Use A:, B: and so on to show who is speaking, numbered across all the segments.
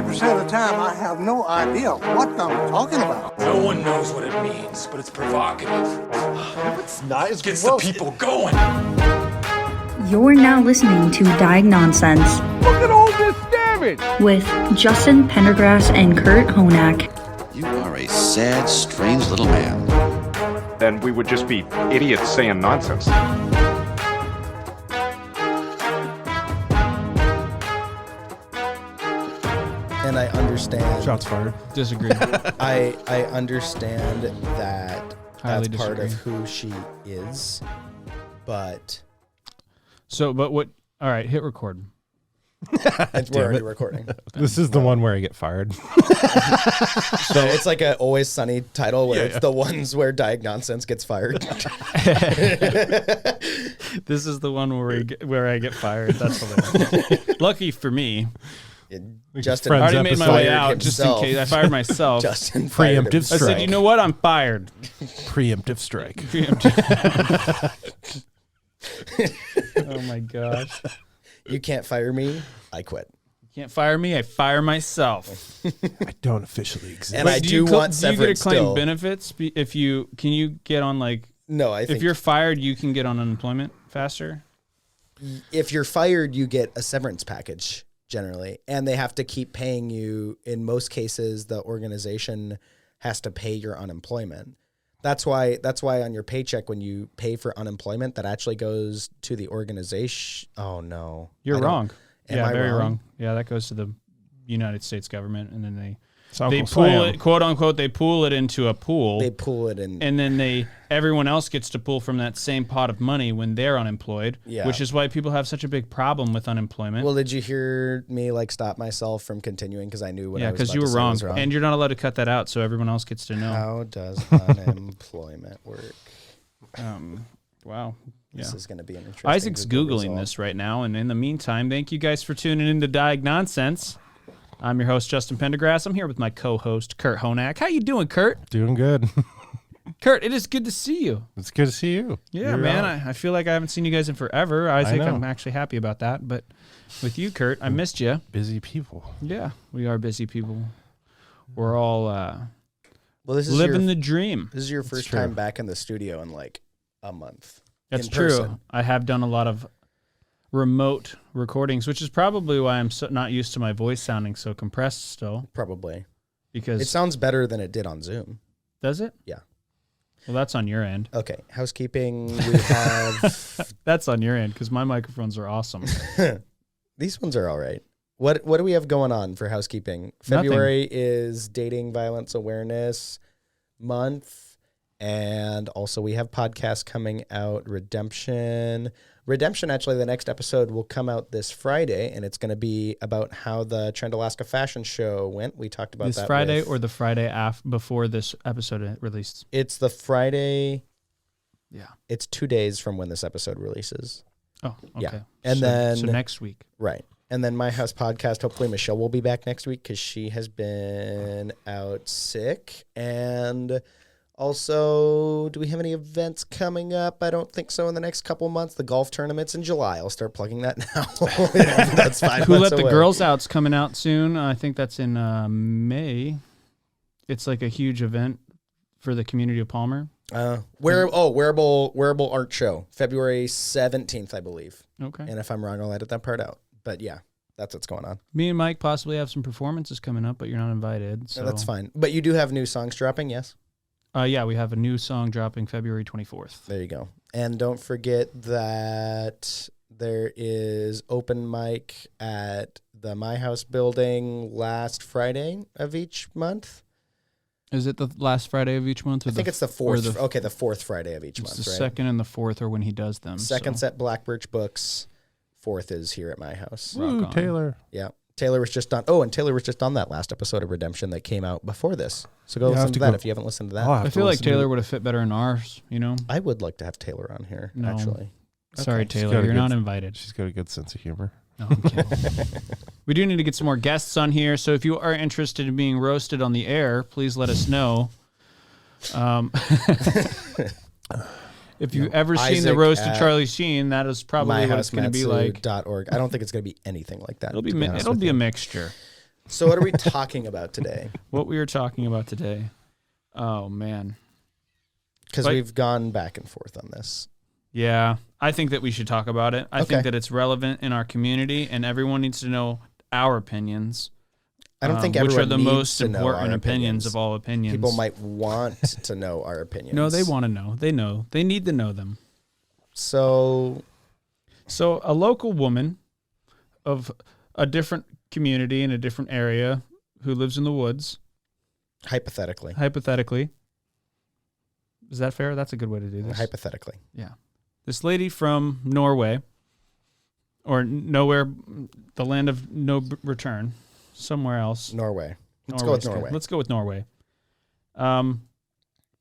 A: Percent of the time, I have no idea what I'm talking about.
B: No one knows what it means, but it's provocative.
A: It's not. It
B: gets the people going.
C: You're now listening to Diagnonsense.
D: Look at all this damage!
C: With Justin Pendergrass and Kurt Honak.
E: You are a sad, strange little man.
D: Then we would just be idiots saying nonsense.
F: And I understand.
G: Shots fired.
H: Disagree.
F: I understand that
H: Highly
F: that's part of
H: disagree.
F: who she is, but
H: But what? All right, hit record.
F: we're already recording.
G: This is the one where I get fired.
F: So it's like a Always Sunny title where it's the ones where Diagnonsense gets fired.
H: This is the one where I get fired. That's hilarious. Lucky for me,
F: Justin
H: I already
G: Friends
H: made my
G: episode.
H: way out just in case. I fired myself.
F: Justin fired
G: Preemptive
F: himself.
H: I
G: strike.
H: said, you know what? I'm fired.
G: Preemptive strike.
H: Oh my gosh.
F: You can't fire me. I quit.
H: You can't fire me. I fire myself.
G: I don't officially exist.
F: And I do want
H: do you get to
F: severance
H: claim
F: still.
H: benefits if you can you get on like
F: No, I think
H: if you're fired you can get on unemployment faster?
F: if you're fired, you get a severance package generally, and they have to keep paying you. In most cases, the organization has to pay your unemployment. That's why on your paycheck, when you pay for unemployment, that actually goes to the organization. Oh no,
H: You're wrong.
F: Am
H: Yeah,
F: I
H: very
F: wrong?
H: wrong. Yeah, that goes to the United States government, and then they
G: Uncle
H: pool
G: Sam.
H: it, quote unquote, they pool it into a pool.
F: They pull it in.
H: And then everyone else gets to pull from that same pot of money when they're unemployed,
F: Yeah.
H: which is why people have such a big problem with unemployment.
F: Well, did you hear me stop myself from continuing because I knew what I was
H: because
F: about
H: you
F: to
H: were
F: say
H: wrong.
F: was wrong?
H: And you're not allowed to cut that out, so everyone else gets to know.
F: How does unemployment work?
H: Wow. Yeah.
F: This is going to be an interesting.
H: Isaac's
F: Google
H: Googling
F: result.
H: this right now, and in the meantime, thank you guys for tuning in to Diagnonsense. I'm your host, Justin Pendergrass. I'm here with my co-host, Kurt Honak. How you doing, Kurt?
G: Doing good.
H: Kurt, it is good to see you.
G: It's good to see you.
H: Yeah,
G: You're
H: man.
G: out.
H: I feel like I haven't seen you guys in forever. Isaac,
G: know.
H: I'm actually happy about that. But with you, Kurt, I missed you.
G: Busy people.
H: Yeah, we are busy people. We're all
F: Well, this is
H: living
F: your,
H: the dream.
F: This is your first
G: true.
F: time back in the studio in like a month.
H: That's
F: in
H: true.
F: person.
H: I have done a lot of remote recordings, which is probably why I'm not used to my voice sounding so compressed still.
F: Probably.
H: Because
F: It sounds better than it did on Zoom.
H: does it?
F: Yeah.
H: Well, that's on your end.
F: Okay, housekeeping. We have
H: That's on your end because my microphones are awesome.
F: these ones are all right. What do we have going on for housekeeping? February is Dating Violence Awareness Month, and also we have podcasts coming out. Redemption, actually, the next episode will come out this Friday, and it's going to be about how the Trend Alaska Fashion Show went. We talked about
H: This
F: that
H: Friday
F: with-
H: or the Friday before this episode released?
F: It's the Friday.
H: Yeah.
F: It's 2 days from when this episode releases.
H: Oh, okay.
F: Yeah. And
H: so,
F: then-
H: so next week.
F: Right. And then My House Podcast, hopefully Michelle will be back next week because she has been out sick. And also, do we have any events coming up? I don't think so in the next couple months. The golf tournament's in July. I'll start plugging that now. That's 5
H: Who
F: months
H: Let the
F: away.
H: Girls Out's coming out soon. I think that's in May. It's like a huge event for the community of Palmer.
F: Wearable art show, February 17th, I believe.
H: Okay.
F: And if I'm wrong, I'll edit that part out. But yeah, that's what's going on.
H: Me and Mike possibly have some performances coming up, but you're not invited. So
F: So that's fine. But you do have new songs dropping, yes?
H: Yeah, we have a new song dropping February 24th.
F: There you go. And don't forget that there is open mic at the My House building last Friday of each month.
H: Is it the last Friday of each month? Or
F: I think it's the fourth. The fourth Friday of each
H: It's
F: month,
H: the
F: right?
H: second and the fourth are when he does them.
F: Second's
H: so.
F: at Black Birch Books. Fourth is here at My House.
H: Rock
G: Ooh,
H: on.
G: Taylor.
F: Yeah. Taylor was just on. Oh, and Taylor was just on that last episode of Redemption that came out before this. So go
G: Yeah, I'll
F: listen
G: have
F: to
G: to
F: that
G: go-
F: if you haven't listened to that.
G: I'll have
H: I
G: to
H: feel like
G: listen to
H: Taylor
G: it.
H: would have fit better in ours, you know?
F: I would like to have Taylor on here,
H: No.
F: actually.
H: Sorry,
F: Okay.
G: She's got
H: Taylor,
G: a
H: you're
G: good-
H: not invited.
G: She's got a good sense of humor.
H: No, I'm kidding. We do need to get some more guests on here, so if you are interested in being roasted on the air, please let us know. If you've ever seen the
F: Isaac
H: roast of
F: at
H: Charlie Sheen, that is probably what it's going to be like.
F: myhousematsu.org. I don't think it's going to be anything like that.
H: It'll be
F: to honest
H: it'll
F: with
H: be
F: you.
H: a mixture.
F: So what are we talking about today?
H: What we are talking about today. Oh man.
F: Because
H: But-
F: we've gone back and forth on this.
H: Yeah, I think that we should talk about it. I
F: Okay.
H: think that it's relevant in our community, and everyone needs to know our opinions.
F: I don't think
H: which
F: everyone
H: are the
F: needs
H: most
F: to know
H: important
F: our
H: opinions of all opinions.
F: People might want to know our opinions.
H: No, they want to know. They know. They need to know them.
F: So
H: So a local woman of a different community in a different area who lives in the woods,
F: hypothetically.
H: hypothetically. Is that fair? That's a good way to do this.
F: Hypothetically.
H: Yeah. This lady from Norway, or nowhere, the land of no return, somewhere else.
F: Norway. Let's go with
H: Norway's good.
F: Norway.
H: Let's go with Norway.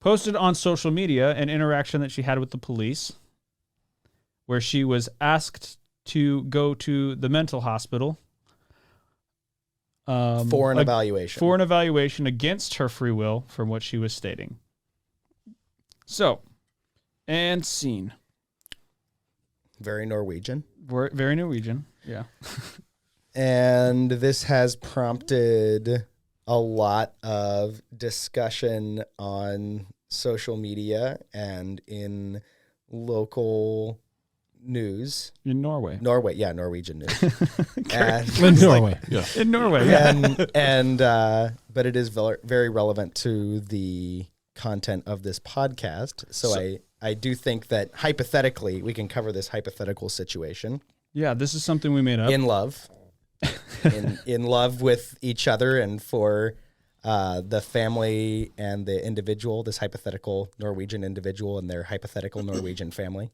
H: Posted on social media an interaction that she had with the police, where she was asked to go to the mental hospital
F: For an evaluation.
H: for an evaluation against her free will, from what she was stating. So, and scene.
F: Very Norwegian.
H: Very Norwegian. Yeah.
F: And this has prompted a lot of discussion on social media and in local news.
H: In Norway.
F: Norway, yeah, Norwegian news. and,
G: In Norway. Yeah.
H: In Norway, yeah.
F: but it is very relevant to the content of this podcast. So I do think that hypothetically we can cover this hypothetical situation
H: Yeah, this is something we made up.
F: in love, in love with each other, and for the family and the individual, this hypothetical Norwegian individual and their hypothetical Norwegian family,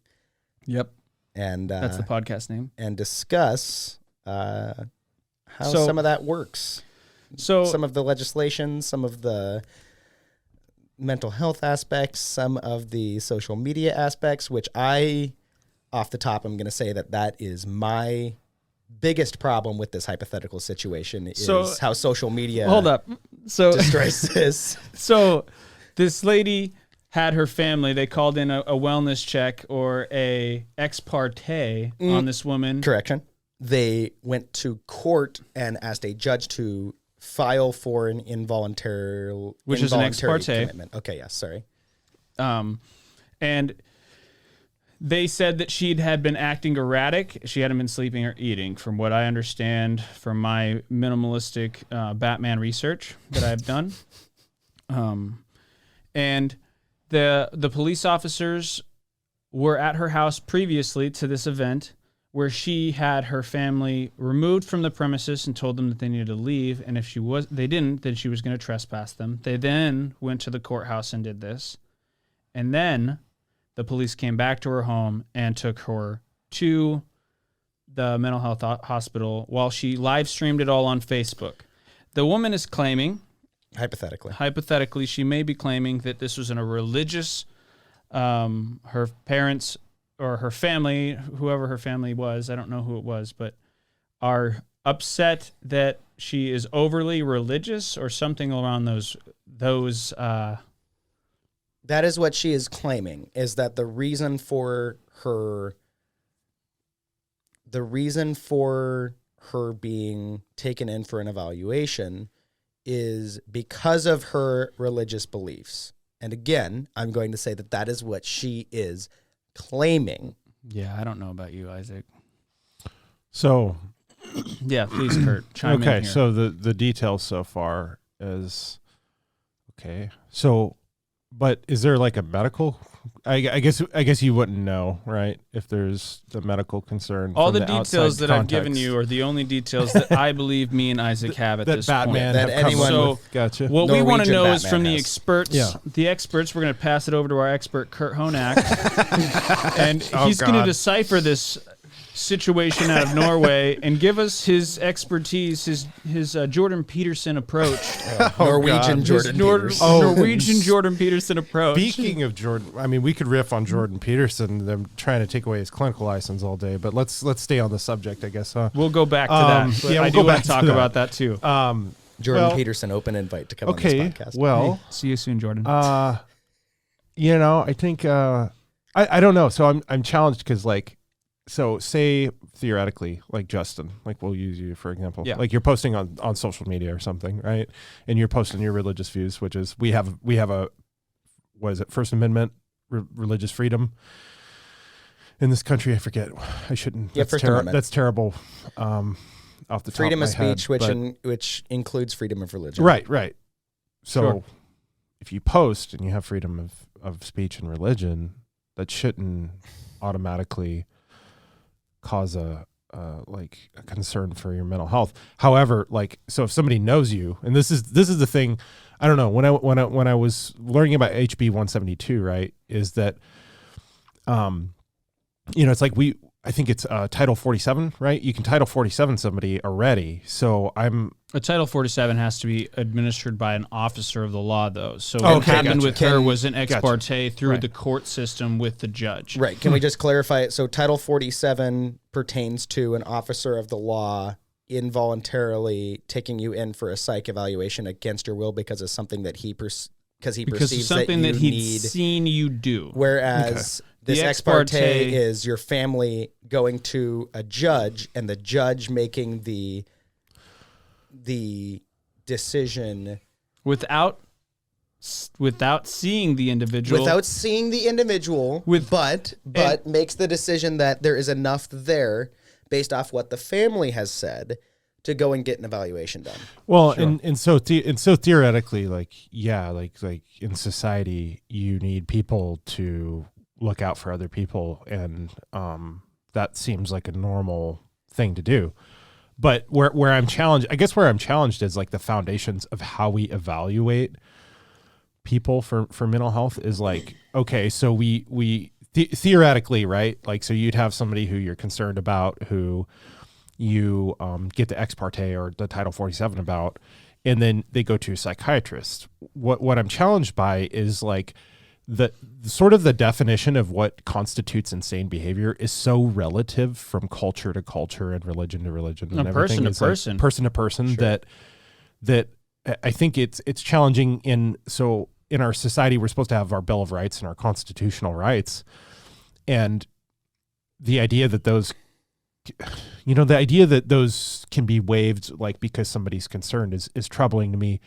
H: Yep.
F: and
H: That's the podcast name.
F: and discuss how
H: So-
F: some of that works.
H: So,
F: Some of the legislation, some of the mental health aspects, some of the social media aspects, which off the top, I'm going to say that is my biggest problem with this hypothetical situation is
H: So-
F: how social media
H: hold up. So,
F: destroys this.
H: so this lady had her family. They called in a wellness check or a ex parte on this woman.
F: Correction. They went to court and asked a judge to file for an involuntary,
H: Which is an ex parte.
F: commitment. Okay, yes, sorry.
H: And they said that had been acting erratic. She hadn't been sleeping or eating, from what I understand from my minimalistic Batman research that I've done. And the police officers were at her house previously to this event, where she had her family removed from the premises and told them that they needed to leave. And if they didn't, then she was going to trespass them. They then went to the courthouse and did this. And then the police came back to her home and took her to the mental health hospital while she live streamed it all on Facebook. The woman is claiming, hypothetically, she may be claiming that this was in a religious, her parents or her family, whoever her family was, I don't know who it was, but are upset that she is overly religious or something around those.
F: That is what she is claiming, is that the reason for her being taken in for an evaluation is because of her religious beliefs. And again, I'm going to say that is what she is claiming.
H: Yeah, I don't know about you, Isaac.
G: So,
H: Yeah, please, Kurt, chime in
G: okay,
H: here.
G: so the details so far is okay. So, but is there like a medical? I guess you wouldn't know, right? If there's the medical concern.
H: All
G: from
H: the details
G: outside
H: that I've given
G: context.
H: you are the only details that I believe me and Isaac have at
G: that
H: this
G: Batman
H: point.
F: That
G: have come
F: anyone-
G: up
H: So,
G: with. Gotcha.
H: What we want to
F: Norwegian
H: know is
F: Batman
H: from the
F: has.
H: experts.
G: Yeah.
H: The experts, we're going to pass it over to our expert, Kurt Honak. And he's going to
G: God.
H: decipher this situation out of Norway and give us his expertise, his Jordan Peterson approach.
F: Norwegian
G: God.
F: Jordan
H: His
F: Peterson.
H: Norwegian Jordan Peterson approach.
G: Speaking of Jordan, I mean, we could riff on Jordan Peterson. Them trying to take away his clinical license all day, but let's stay on the subject, I guess, huh?
H: We'll go back to that. But
G: yeah,
H: I
G: we'll
H: do
G: go
H: want
G: back
H: to
G: to
H: talk
G: that.
H: about that too.
F: Jordan
G: Well,
F: Peterson, open invite to come
G: Okay,
F: on this podcast.
G: well,
H: See you soon, Jordan.
G: I think I don't know. So I'm challenged because like, so say theoretically, like Justin, like we'll use you for example, like you're posting on social media or something, right? And you're posting your religious views, which is we have a, what is it? First Amendment, religious freedom in this country. I forget. I shouldn't.
F: Yeah,
G: that's terrible. Off the
F: freedom
G: top
F: of speech, which includes freedom of religion.
G: Right. So if you post and you have freedom of speech and religion, that shouldn't automatically cause a concern for your mental health. However, like, so if somebody knows you, and this is the thing, I don't know, when I was learning about HB 172, right, is that, it's like I think it's Title 47, right? You can Title 47 somebody already. So
H: a Title 47 has to be administered by an officer of the law, though. So what happened with her was an ex parte through the court system with the judge.
F: Right. Can we just clarify it? So Title 47 pertains to an officer of the law involuntarily taking you in for a psych evaluation against your will because of something that he perceives
H: something
F: that you
H: he'd seen you do.
F: Whereas this ex parte is your family going to a judge and the judge making the decision
H: without seeing the individual.
F: But makes the decision that there is enough there based off what the family has said to go and get an evaluation done.
G: Well, and so theoretically, like in society, you need people to look out for other people, and that seems like a normal thing to do. But where I'm challenged, I guess where I'm challenged is like the foundations of how we evaluate people for mental health is like, okay, so we theoretically, right? Like, so you'd have somebody who you're concerned about, who you get the ex parte or the Title 47 about, and then they go to a psychiatrist. What I'm challenged by is like the sort of the definition of what constitutes insane behavior is so relative from culture to culture and religion to religion and everything. Person to person, sure. that I think it's challenging in our society. We're supposed to have our Bill of Rights and our constitutional rights, and the idea that those can be waived, like because somebody's concerned, is troubling to me,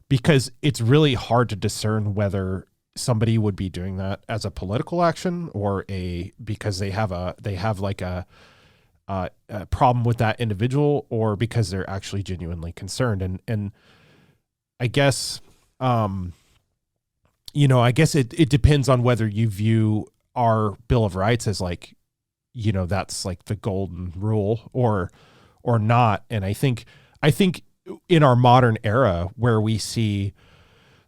G: because it's really hard to discern whether somebody would be doing that as a political action or because they have a problem with that individual, or because they're actually genuinely concerned. And I guess, I guess it depends on whether you view our Bill of Rights as like, that's like the golden rule or not. And I think in our modern era, where we see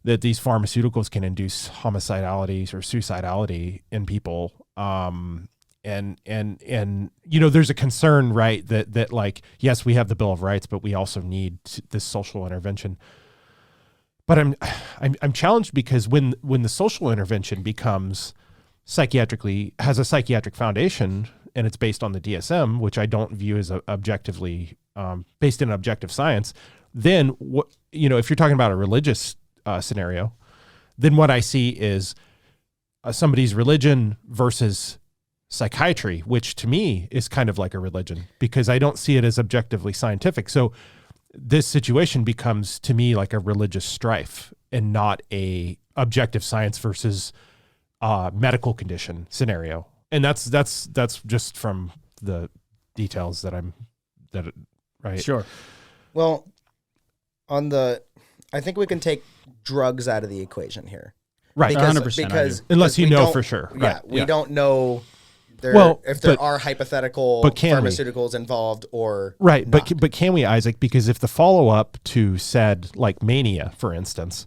G: that these pharmaceuticals can induce homicidality or suicidality in people, and there's a concern, right, that like, yes, we have the Bill of Rights, but we also need this social intervention. But I'm challenged because when the social intervention becomes has a psychiatric foundation, and it's based on the DSM, which I don't view as objectively based in objective science, then if you're talking about a religious scenario, then what I see is somebody's religion versus psychiatry, which to me is kind of like a religion, because I don't see it as objectively scientific. So this situation becomes to me like a religious strife and not a objective science versus medical condition scenario. And that's just from the details right.
H: Sure.
F: Well, I think we can take drugs out of the equation here.
H: Right.
F: Because
G: unless you know for sure.
F: Yeah.
G: Right.
F: We don't know if there are hypothetical pharmaceuticals involved or
G: right.
F: not.
G: But can we, Isaac? Because if the follow-up to said, like mania, for instance,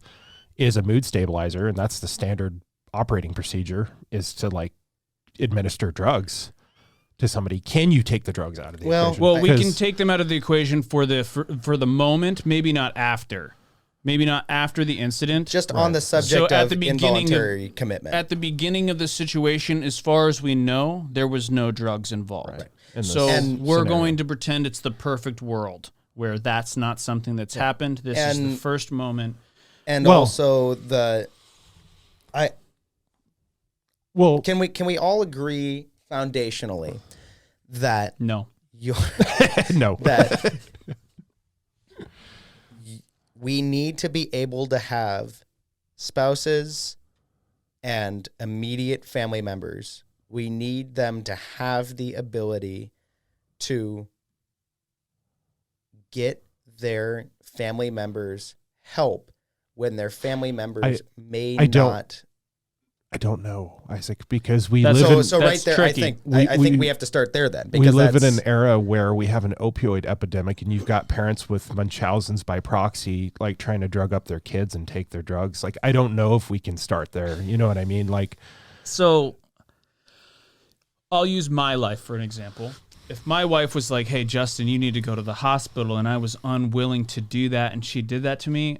G: is a mood stabilizer, and that's the standard operating procedure, is to like administer drugs to somebody, can you take the drugs out of the equation?
H: Well, we can take them out of the equation for the moment, maybe not after. Maybe not after the incident.
F: Just on the subject of involuntary commitment.
H: At the beginning of the situation, as far as we know, there was no drugs involved. Right. So we're going to pretend it's the perfect world where that's not something that's happened. This is the first moment.
F: And also
G: Well,
F: Can we all agree foundationally that
H: No.
F: you're
G: no.
F: that we need to be able to have spouses and immediate family members. We need them to have the ability to get their family members help when their family members
G: I don't-
F: not.
G: I don't know, Isaac, because we
H: That's
G: live in
F: So right
H: That's
F: there,
H: tricky.
F: I think we have to start there then.
G: we
F: Because
G: live in
F: that's-
G: an era where we have an opioid epidemic, and you've got parents with Munchausen's by proxy, like trying to drug up their kids and take their drugs. Like, I don't know if we can start there. You know what I mean? Like,
H: So I'll use my life for an example. If my wife was like, hey, Justin, you need to go to the hospital, and I was unwilling to do that, and she did that to me,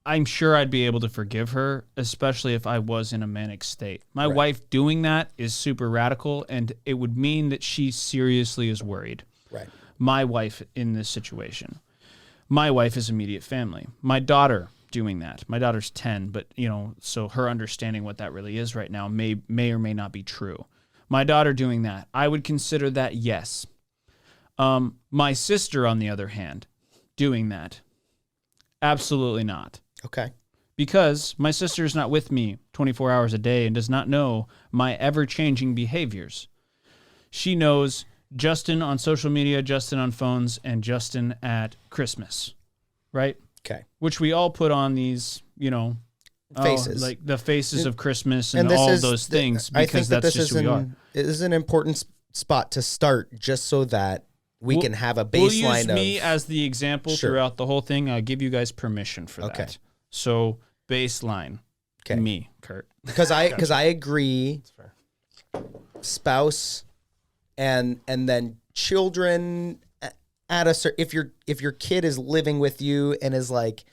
H: I'm sure I'd be able to forgive her, especially if I was in a manic state. My wife doing that is super radical, and it would mean that she seriously is worried.
F: right.
H: My wife in this situation. My wife is immediate family. My daughter doing that. My daughter's 10, but so her understanding what that really is right now may or may not be true. My daughter doing that, I would consider that yes. My sister, on the other hand, doing that, absolutely not.
F: Okay.
H: Because my sister is not with me 24 hours a day and does not know my ever-changing behaviors. She knows Justin on social media, Justin on phones, and Justin at Christmas, right?
F: Okay.
H: Which we all put on these,
F: Faces.
H: like the faces of Christmas and
F: this
H: all
F: is
H: those things,
F: I
H: because
F: think that
H: that's
F: this
H: just who we are.
F: is an important spot to start, just so that we can have a baseline
H: We'll use
F: of
H: me as the example
F: Sure.
H: throughout the whole thing. I'll give you guys permission for
F: Okay.
H: that. So baseline,
F: Okay.
H: me, Kurt.
F: because I agree. Spouse, and then children at a certain, if your kid is living with you and is like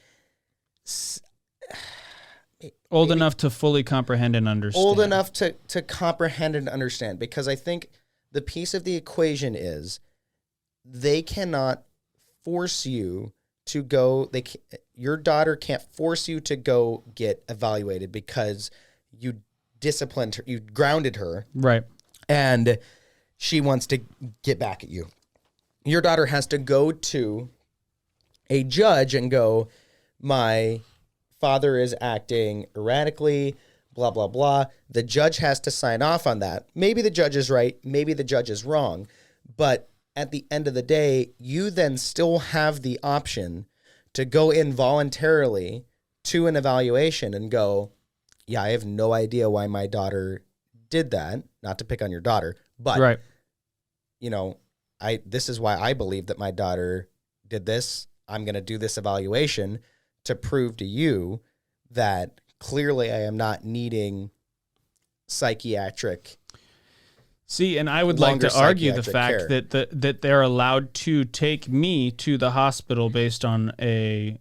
H: Old enough to fully comprehend and understand.
F: old enough to comprehend and understand, because I think the piece of the equation is they cannot force you to go. Your daughter can't force you to go get evaluated because you disciplined her, you grounded her,
H: Right.
F: and she wants to get back at you. Your daughter has to go to a judge and go, my father is acting erratically, blah, blah, blah. The judge has to sign off on that. Maybe the judge is right, maybe the judge is wrong. But at the end of the day, you then still have the option to go in voluntarily to an evaluation and go, yeah, I have no idea why my daughter did that. Not to pick on your daughter, but
H: Right.
F: This is why I believe that my daughter did this. I'm going to do this evaluation to prove to you that clearly I am not needing psychiatric.
H: See, and I would like
F: Longer
H: to argue the
F: psychiatric
H: fact
F: care.
H: that they're allowed to take me to the hospital based on a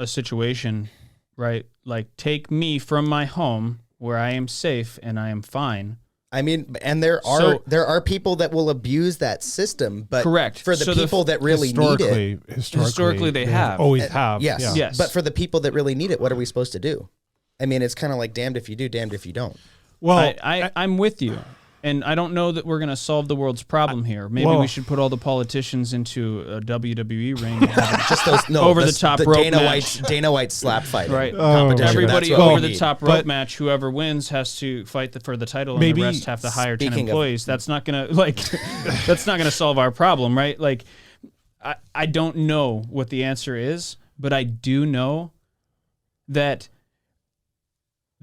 H: situation, right? Like, take me from my home where I am safe and I am fine.
F: I mean, and there are people that will abuse that system, but
H: Correct.
F: for the
H: So the
F: people that really need it.
H: Historically, they have.
G: always have.
F: Yes.
G: Yeah.
H: Yes.
F: But for the people that really need it, what are we supposed to do? I mean, it's kind of like damned if you do, damned if you don't.
G: Well,
H: I'm with you. And I don't know that we're going to solve the world's problem here. Maybe
G: well-
H: we should put all the politicians into a WWE ring and have
F: Just those
H: Over-the-top rope match.
F: Dana White's slap fight.
H: Right.
F: Competition.
H: everybody
F: That's what we
H: over the
F: need.
H: top rope
G: But-
H: match. Whoever wins has to fight for the title, and
G: Maybe-
H: the rest have to hire 10
F: Speaking of-
H: employees. That's not gonna that's not gonna solve our problem, right? Like, I don't know what the answer is, but I do know that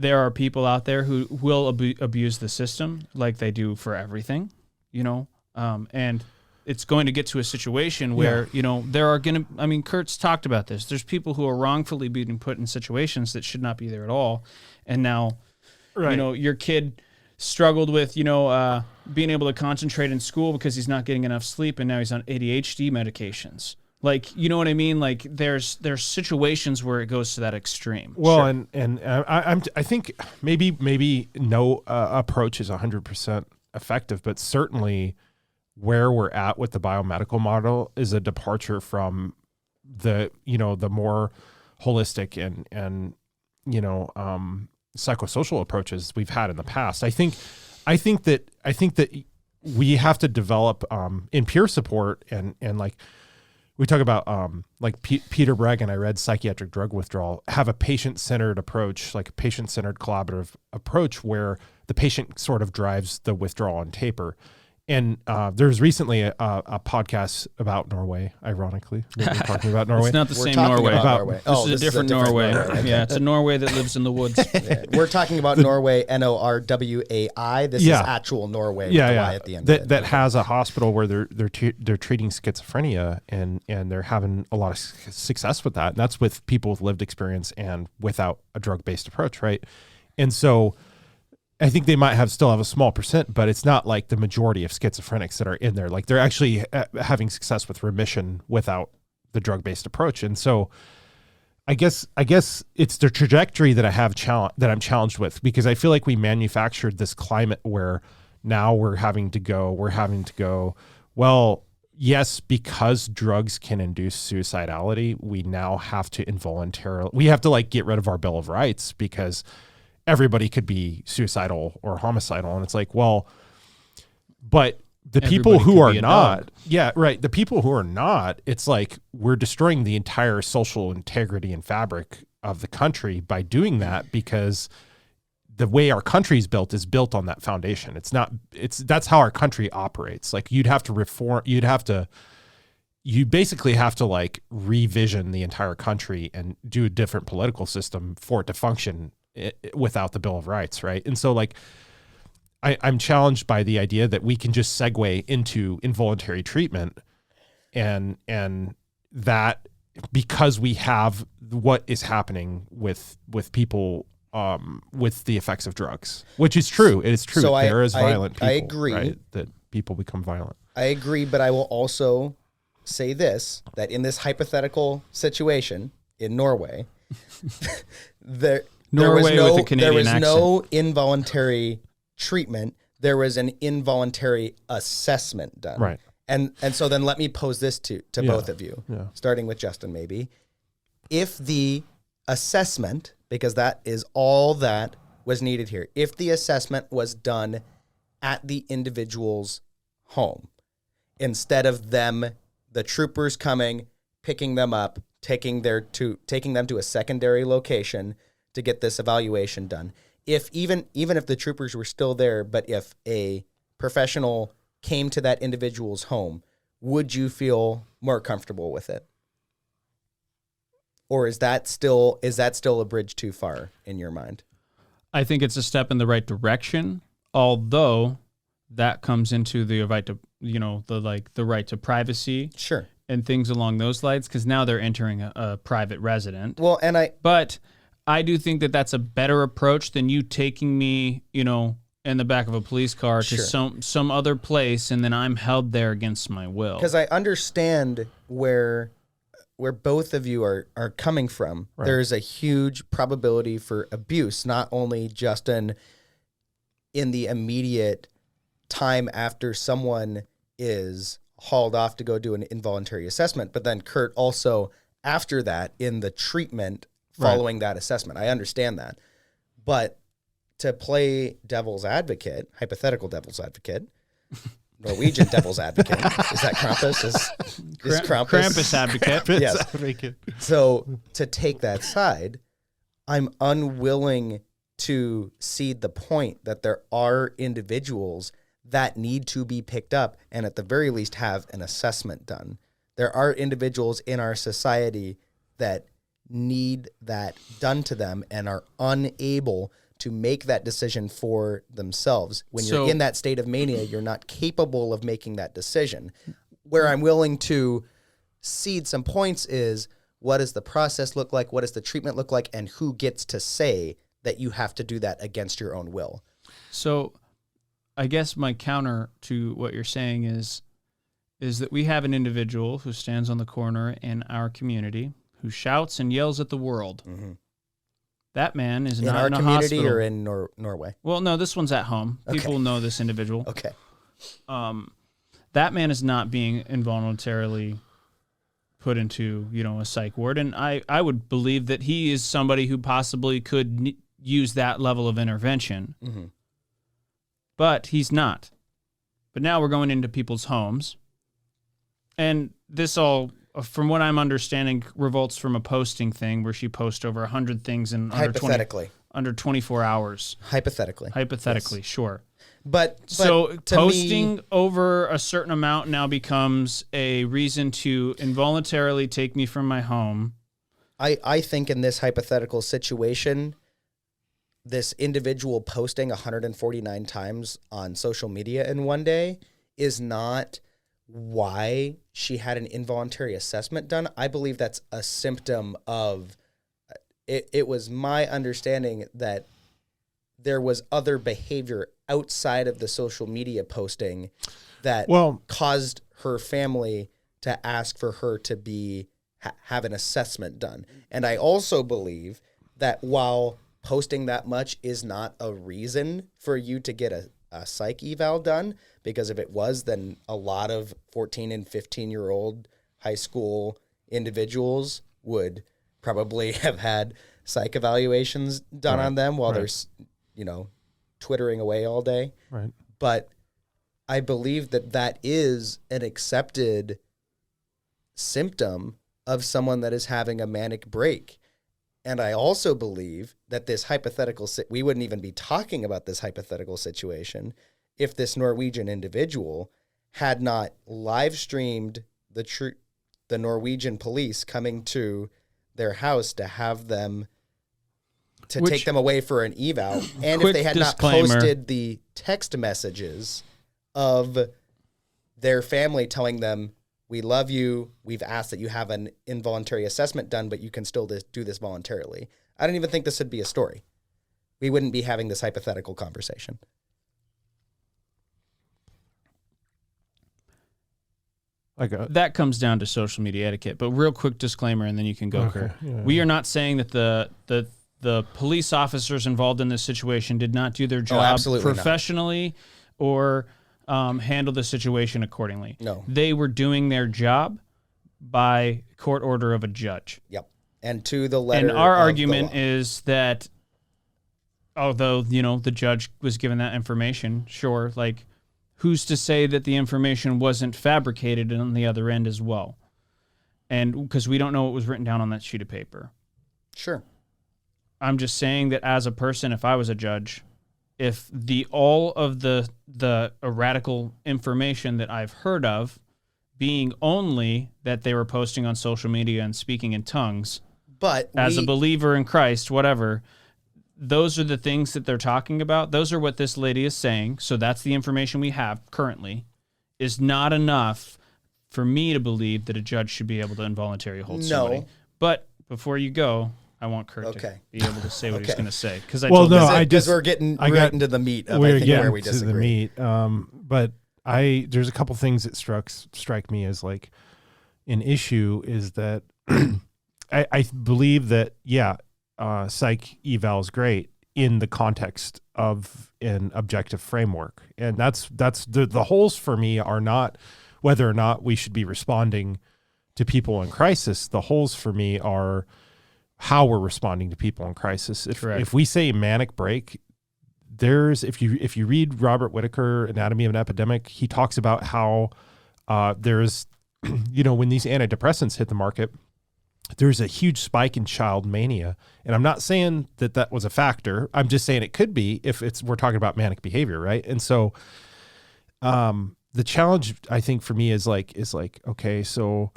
H: there are people out there who will abuse the system like they do for everything, and it's going to get to a situation where, there are going to, Kurt's talked about this. There's people who are wrongfully being put in situations that should not be there at all. And now, your kid struggled with, being able to concentrate in school because he's not getting enough sleep, and now he's on ADHD medications. Like, you know what I mean? Like, there's situations where it goes to that extreme.
G: Well,
H: Sure.
G: and I think maybe no approach is 100% effective, but certainly where we're at with the biomedical model is a departure from the more holistic and psychosocial approaches we've had in the past. I think that we have to develop in peer support and like we talk about like Peter Bragg, and I read Psychiatric Drug Withdrawal, have a patient-centered approach, like a patient-centered collaborative approach where the patient sort of drives the withdrawal and taper. And there's recently a podcast about Norway, ironically. We're talking about Norway.
H: It's not the
F: We're
H: same
F: talking
H: Norway.
F: about Norway.
H: This is a different Norway.
F: Okay.
H: Yeah, it's a Norway that lives in the woods.
F: Yeah. We're talking about Norway, Norway. This is actual Norway with the Y at the end.
G: That has a hospital where they're treating schizophrenia, and they're having a lot of success with that. And that's with people with lived experience and without a drug-based approach, right? And so I think they might still have a small percent, but it's not like the majority of schizophrenics that are in there. Like they're actually having success with remission without the drug-based approach. And so I guess it's the trajectory that I'm challenged with, because I feel like we manufactured this climate where now we're having to go, well, yes, because drugs can induce suicidality, we now have to like get rid of our Bill of Rights because everybody could be suicidal or homicidal. And it's like, well, but the people who are not, the people who are not, it's like we're destroying the entire social integrity and fabric of the country by doing that, because the way our country is built on that foundation. That's how our country operates. Like you basically have to like revision the entire country and do a different political system for it to function without the Bill of Rights, right? And so like I'm challenged by the idea that we can just segue into involuntary treatment and that because we have what is happening with people with the effects of drugs, which is true. It is true.
F: So
G: there is violent people.
F: I agree.
G: Right? That people become violent.
F: I agree, but I will also say this, that in this hypothetical situation in Norway, there was no involuntary treatment. There was an involuntary assessment done.
G: Right.
F: And so then let me pose this to both of you, starting with Justin maybe. If the assessment, because that is all that was needed here, if the assessment was done at the individual's home, instead of the troopers coming, picking them up, taking them to a secondary location to get this evaluation done. If even if the troopers were still there, but if a professional came to that individual's home, would you feel more comfortable with it? Or is that still a bridge too far in your mind?
H: I think it's a step in the right direction, although that comes into the right to, the right to privacy.
F: Sure.
H: And things along those lines, because now they're entering a private resident.
F: Well,
H: but I do think that that's a better approach than you taking me, in the back of a police car to some other place, and then I'm held there against my will.
F: Because I understand where both of you are coming from. Right. There's a huge probability for abuse, not only just in the immediate time after someone is hauled off to go do an involuntary assessment, but then Kurt also after that in the treatment following that assessment. I understand that. But to play devil's advocate, hypothetical devil's advocate, Norwegian devil's advocate, is that Krampus? Is Krampus?
H: Krampus advocate.
F: Yes. So to take that side, I'm unwilling to cede the point that there are individuals that need to be picked up and at the very least have an assessment done. There are individuals in our society that need that done to them and are unable to make that decision for themselves. When you're in that state of mania, you're not capable of making that decision. Where I'm willing to cede some points is, what does the process look like? What does the treatment look like? And who gets to say that you have to do that against your own will?
H: So I guess my counter to what you're saying is that we have an individual who stands on the corner in our community who shouts and yells at the world. Mm-hmm. That man is not in a
F: community
H: hospital.
F: Or in Norway?
H: Well, no, this one's at home.
F: Okay.
H: People know this individual.
F: Okay.
H: That man is not being involuntarily put into, a psych ward. And I would believe that he is somebody who possibly could use that level of intervention. But he's not. But now we're going into people's homes. And this all, from what I'm understanding, revolts from a posting thing where she posts over 100 things in under 24 hours.
F: Hypothetically,
H: yes. Sure.
F: But
H: so posting over a certain amount now becomes a reason to involuntarily take me from my home.
F: I think in this hypothetical situation, this individual posting 149 times on social media in one day is not why she had an involuntary assessment done. I believe that's a symptom of it. It was my understanding that there was other behavior outside of the social media posting that caused her family to ask for her to be have an assessment done. And I also believe that while posting that much is not a reason for you to get a psych eval done, because if it was, then a lot of 14 and 15-year-old high school individuals would probably have had psych evaluations done on them while they're, twittering away all day.
G: Right.
F: But I believe that is an accepted symptom of someone that is having a manic break. And I also believe that this hypothetical, we wouldn't even be talking about this hypothetical situation if this Norwegian individual had not live streamed the Norwegian police coming to their house to have them take them away for an eval. And if they had not posted the text messages of their family telling them, we love you, we've asked that you have an involuntary assessment done, but you can still do this voluntarily. I don't even think this would be a story. We wouldn't be having this hypothetical conversation.
H: That comes down to social media etiquette. But real quick disclaimer, and then you can go, Kurt. Yeah. We are not saying that the police officers involved in this situation did not do their job professionally or handle the situation accordingly.
F: No.
H: They were doing their job by court order of a judge.
F: Yep. And to the letter.
H: And our argument is that although, the judge was given that information, sure, who's to say that the information wasn't fabricated on the other end as well? And because we don't know what was written down on that sheet of paper.
F: Sure.
H: I'm just saying that as a person, if I was a judge, if all of the radical information that I've heard of being only that they were posting on social media and speaking in tongues,
F: but
H: as a believer in Christ, whatever, those are the things that they're talking about. Those are what this lady is saying. So that's the information we have currently, is not enough for me to believe that a judge should be able to involuntarily hold somebody. But before you go, I want Kurt to be able to say what he's going to say. Because
F: we're getting right into the meat of where we disagree.
G: But there's a couple things that strike me as an issue is that I believe that psych eval is great in the context of an objective framework, and that's the holes for me are not whether or not we should be responding to people in crisis. The holes for me are how we're responding to people in crisis. If we say manic break, if you read Robert Whitaker, Anatomy of an Epidemic, he talks about how there's when these antidepressants hit the market, there's a huge spike in child mania. And I'm not saying that was a factor. I'm just saying it could be if we're talking about manic behavior, right? And so the challenge I think for me is okay, so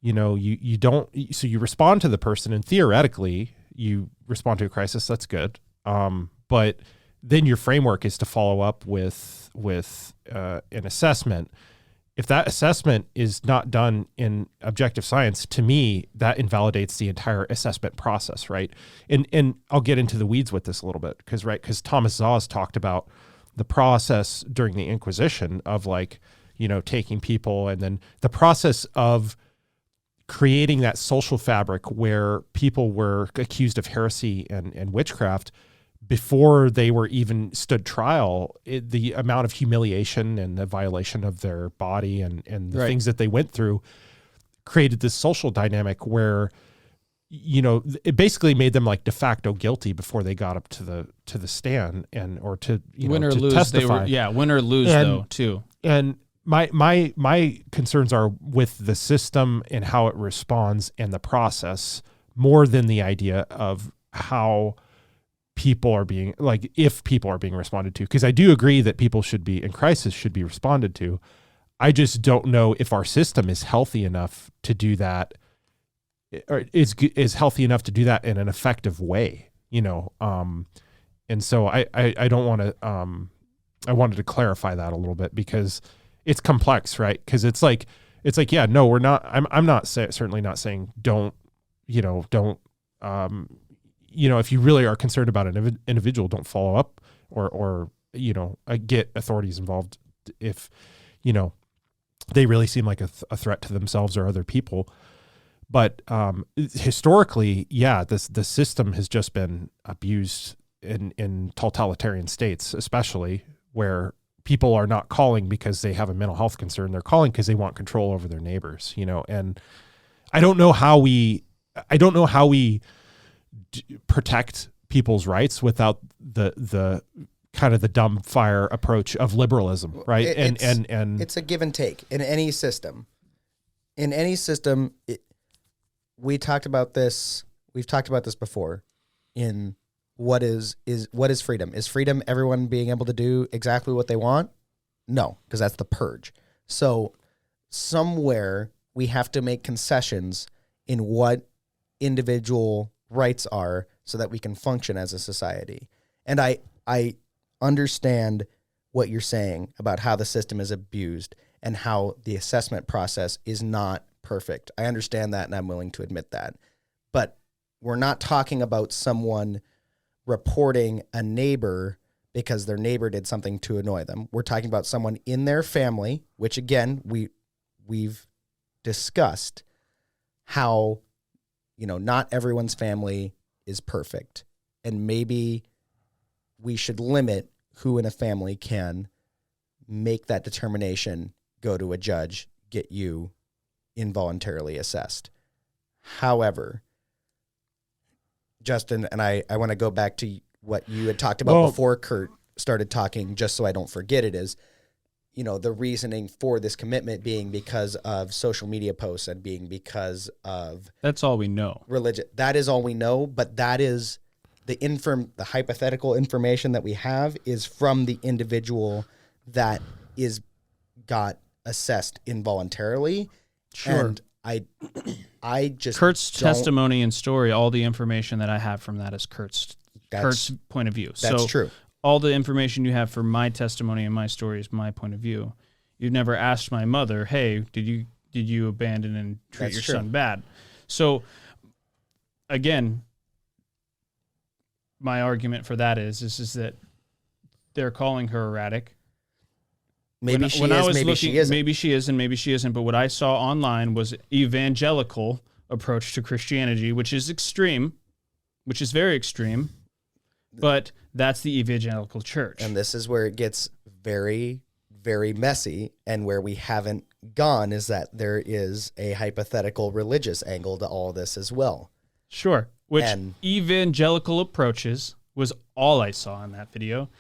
G: you respond to the person, and theoretically you respond to a crisis. That's good. But then your framework is to follow up with an assessment. If that assessment is not done in objective science, to me, that invalidates the entire assessment process, right? And I'll get into the weeds with this a little bit because Thomas Szasz talked about the process during the Inquisition of taking people, and then the process of creating that social fabric where people were accused of heresy and witchcraft before they were even stood trial. The amount of humiliation and the violation of their body and the things that they went through created this social dynamic where, it basically made them like de facto guilty before they got up to the stand or to
H: win or
G: to
H: lose.
G: testify.
H: Win or lose though too.
G: And my concerns are with the system and how it responds and the process more than the idea of how people are being, like, if people are being responded to. Because I do agree that people should be in crisis, should be responded to. I just don't know if our system is healthy enough to do that, or is healthy enough to do that in an effective way, and so I don't want to, I wanted to clarify that a little bit because it's complex, right? Because it's like, yeah, no, we're not, I'm not certainly not saying don't, if you really are concerned about an individual, don't follow up or get authorities involved if, they really seem like a threat to themselves or other people. But historically, yeah, the system has just been abused in totalitarian states, especially where people are not calling because they have a mental health concern. They're calling because they want control over their neighbors, and I don't know how we protect people's rights without the kind of the dumbfire approach of liberalism, right? And
F: it's a give and take in any system. We've talked about this before. In what is freedom? Is freedom everyone being able to do exactly what they want? No, because that's the purge. So somewhere we have to make concessions in what individual rights are so that we can function as a society. And I understand what you're saying about how the system is abused and how the assessment process is not perfect. I understand that, and I'm willing to admit that. But we're not talking about someone reporting a neighbor because their neighbor did something to annoy them. We're talking about someone in their family, which again, we've discussed how, not everyone's family is perfect. And maybe we should limit who in a family can make that determination, go to a judge, get you involuntarily assessed. However, Justin, and I want to go back to what you had talked about before Kurt started talking, just so I don't forget it, is, the reasoning for this commitment being because of social media posts and being because of...
H: That's all we know.
F: Religion. That is all we know, but that is the hypothetical information that we have is from the individual that got assessed involuntarily.
H: Sure.
F: And I just
H: Kurt's testimony and story, all the information that I have from that is Kurt's point of view.
F: That's true.
H: All the information you have for my testimony and my story is my point of view. You've never asked my mother, hey, did you abandon and treat your son bad? So again, my argument for that is that they're calling her erratic.
F: Maybe she isn't.
H: Maybe she is and maybe she isn't. But what I saw online was evangelical approach to Christianity, which is extreme, which is very extreme. But that's the evangelical church.
F: And this is where it gets very, very messy. And where we haven't gone is that there is a hypothetical religious angle to all of this as well.
H: Sure. Which evangelical approaches was all I saw in that video.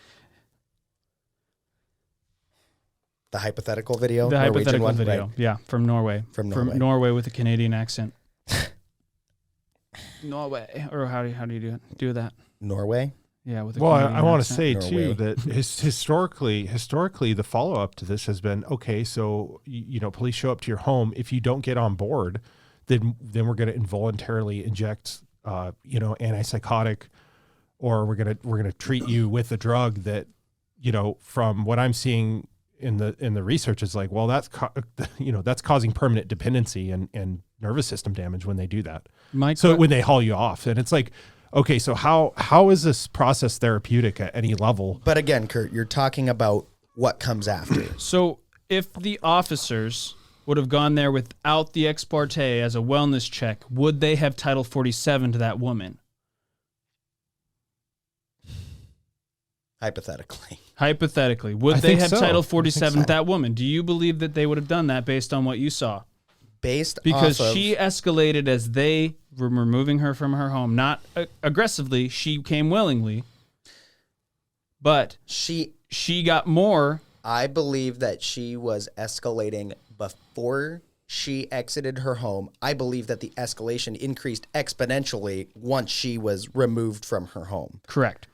F: The hypothetical video?
H: The hypothetical
F: one,
H: video,
F: right?
H: Yeah, from Norway.
F: From
H: Norway with a Canadian accent. Norway. Or how do you do that?
F: Norway?
H: Yeah, with a
G: well,
H: Canadian
G: I want to
H: accent.
G: say
F: Norway.
G: too that historically, the follow up to this has been okay. So police show up to your home. If you don't get on board, then we're going to involuntarily inject, antipsychotic, or we're gonna treat you with a drug that, from what I'm seeing in the research is like, well, that's causing permanent dependency and nervous system damage when they do that. When they haul you off, and it's like, okay, so how is this process therapeutic at any level?
F: But again, Kurt, you're talking about what comes after.
H: So if the officers would have gone there without the ex parte as a wellness check, would they have Title 47 to that woman?
F: Hypothetically.
H: Would they have
G: so.
H: Title 47
G: so.
H: to that woman? Do you believe that they would have done that based on what you saw?
F: based
H: because
F: off of,
H: she escalated as they were removing her from her home, not aggressively. She came willingly, but she got more.
F: I believe that she was escalating before she exited her home. I believe that the escalation increased exponentially once she was removed from her home.
H: Correct.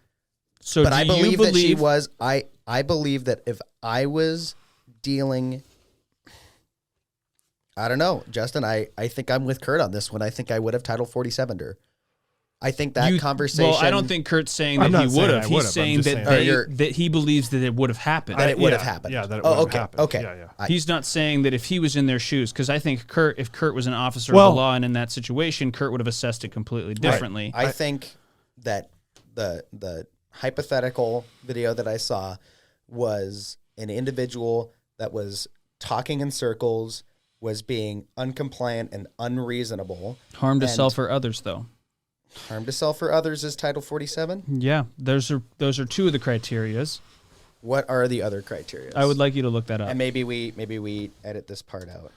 H: So,
F: but
H: do
F: I believe
H: you believe
F: that she was. I believe that if I was dealing, I don't know, Justin. I think I'm with Kurt on this one. I think I would have Title 47'd her. I think that conversation.
H: Well, I don't think Kurt's saying
G: I'm
H: that
G: not
H: he
G: saying
H: would
G: I
H: have. He's
G: would've. I'm
H: saying
G: just
H: that
G: saying-
H: that he believes that it would have happened.
F: that it would have happened.
G: Yeah, that it would have happened.
F: Okay.
G: Yeah, yeah.
H: He's not saying that if he was in their shoes, because I think if Kurt was an officer
G: Well-
H: of the law and in that situation, Kurt would have assessed it completely differently.
F: I think that the hypothetical video that I saw was an individual that was talking in circles, was being uncompliant and unreasonable.
H: Harm to
F: and
H: self or others, though.
F: Harm to self or others is Title 47.
H: Yeah, those are two of the criterias.
F: What are the other criteria?
H: I would like you to look that up.
F: And maybe we edit this part out.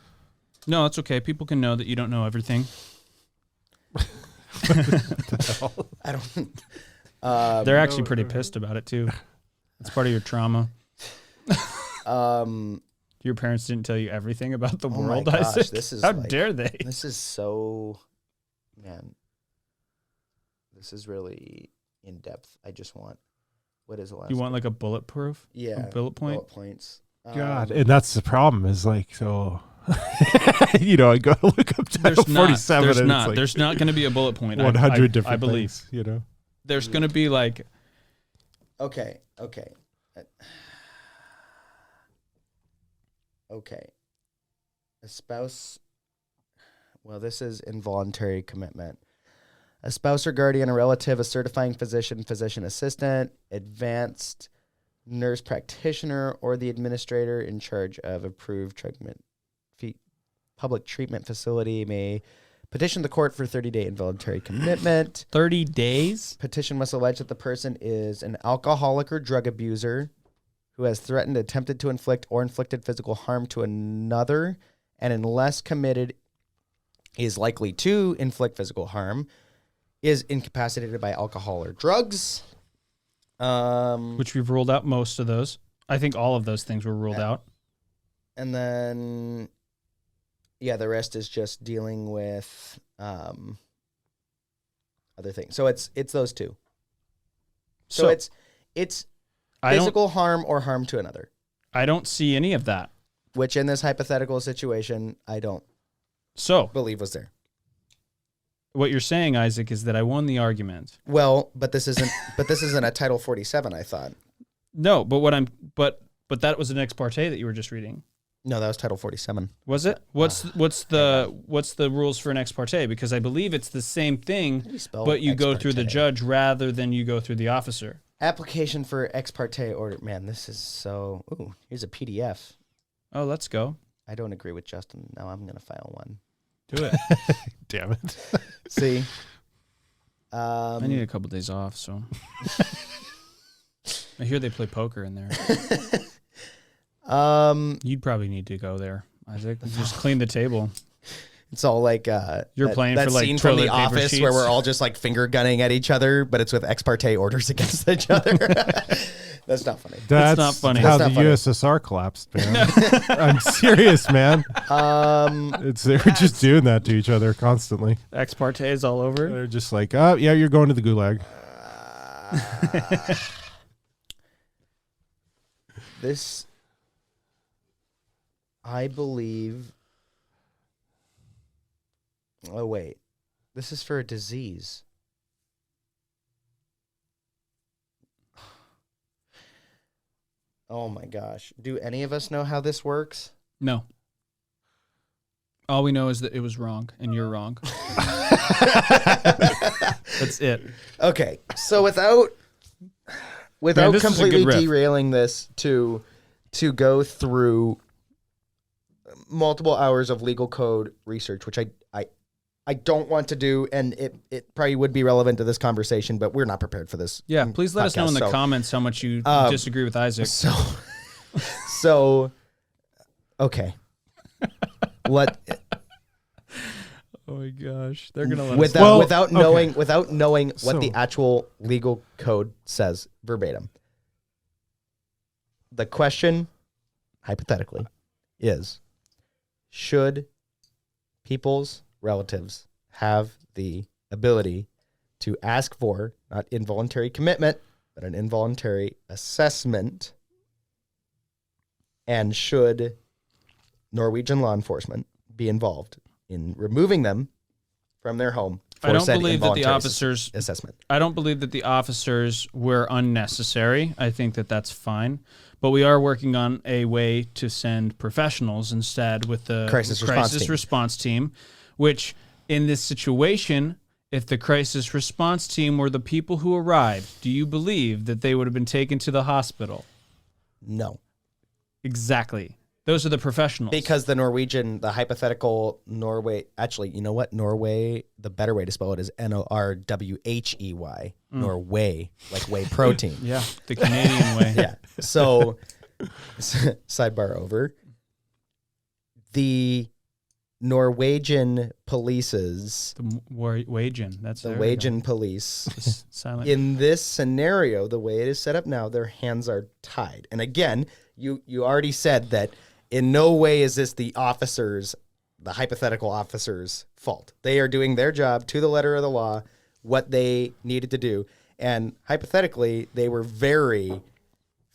H: No, it's okay. People can know that you don't know everything.
F: I don't.
H: They're actually pretty pissed about it too. It's part of your trauma. Your parents didn't tell you everything about the
F: Oh my
H: world,
F: gosh,
H: Isaac.
F: this is
H: How
F: like-
H: dare they?
F: This is so, man. This is really in depth. I just want. What is the last?
H: You want like a bulletproof?
F: Yeah,
H: A bullet point?
F: Bullet points.
G: God, and that's the problem. Is like so. I go to look up Title 47.
H: There's
G: and
H: not.
G: It's like
H: There's not going to be a bullet point.
G: 100 different.
H: I believe.
G: things,
H: There's going to be like.
F: Okay. Okay. A spouse. Well, this is involuntary commitment. A spouse or guardian, a relative, a certifying physician, physician assistant, advanced nurse practitioner, or the administrator in charge of approved public treatment facility may petition the court for 30-day involuntary commitment.
H: 30 days?
F: Petition must allege that the person is an alcoholic or drug abuser who has threatened, attempted to inflict, or inflicted physical harm to another, and unless committed is likely to inflict physical harm, is incapacitated by alcohol or drugs.
H: Which we've ruled out most of those. I think all of those things were ruled out.
F: And then, the rest is just dealing with other things. So it's those two. So it's physical harm or harm to another.
H: I don't see any of that.
F: Which in this hypothetical situation, I don't believe was there.
H: What you're saying, Isaac, is that I won the argument.
F: Well, but this isn't a Title 47, I thought.
H: No, but but that was an ex parte that you were just reading.
F: No, that was Title 47.
H: Was it? What's the rules for an ex parte? Because I believe it's the same thing, but you go through the judge rather than you go through the officer.
F: Application for ex parte order. Man, this is so. Ooh, here's a PDF.
H: Oh, let's go.
F: I don't agree with Justin. Now I'm going to file one.
H: Do it.
G: Damn it.
F: See?
H: I need a couple days off, so. I hear they play poker in there. You'd probably need to go there, Isaac. Just clean the table.
F: It's all like
H: you're playing
F: that
H: for like
F: scene from The
H: toilet paper
F: Office
H: sheets.
F: where we're all just like finger gunning at each other, but it's with ex parte orders against each other. That's not funny.
G: That's
H: not funny.
G: how
F: That's
G: the
F: not funny.
G: USSR collapsed, man. I'm serious, man. They're just doing that to each other constantly.
H: Ex parte is all over.
G: They're just like, oh, yeah, you're going to the gulag.
F: This, I believe. Oh, wait. This is for a disease. Oh, my gosh. Do any of us know how this works?
H: No. All we know is that it was wrong, and you're wrong. That's it.
F: Okay. So without
H: Man, this is a
F: completely
H: good riff.
F: derailing this to go through multiple hours of legal code research, which I don't want to do, and it probably would be relevant to this conversation, but we're not prepared for this.
H: Yeah, please let us know in the
F: podcast, so-
H: comments how much you disagree with Isaac.
F: So okay.
H: Oh my gosh, they're gonna let
F: without
H: us.
F: knowing what
G: So-
F: the actual legal code says verbatim. The question, hypothetically, is: should people's relatives have the ability to ask for not involuntary commitment, but an involuntary assessment? And should Norwegian law enforcement be involved in removing them from their home for
H: I don't
F: said
H: believe that the
F: involuntary
H: officers.
F: assessment?
H: I don't believe that the officers were unnecessary. I think that that's fine. But we are working on a way to send professionals instead with the
F: Crisis response team.
H: Which in this situation, if the crisis response team were the people who arrived, do you believe that they would have been taken to the hospital?
F: No.
H: Exactly. Those are the professionals.
F: Because the hypothetical Norway, actually, you know what? Norway, the better way to spell it is Norwhey, Norway, like whey protein.
H: Yeah, the Canadian way.
F: Yeah. So, sidebar over. The Norwegian police's,
H: The Wagen. That's
F: the
H: there we go.
F: Wagen police,
H: Silent.
F: in this scenario, the way it is set up now, their hands are tied. And again, you already said that in no way is this the hypothetical officers' fault. They are doing their job to the letter of the law, what they needed to do. And hypothetically, they were very,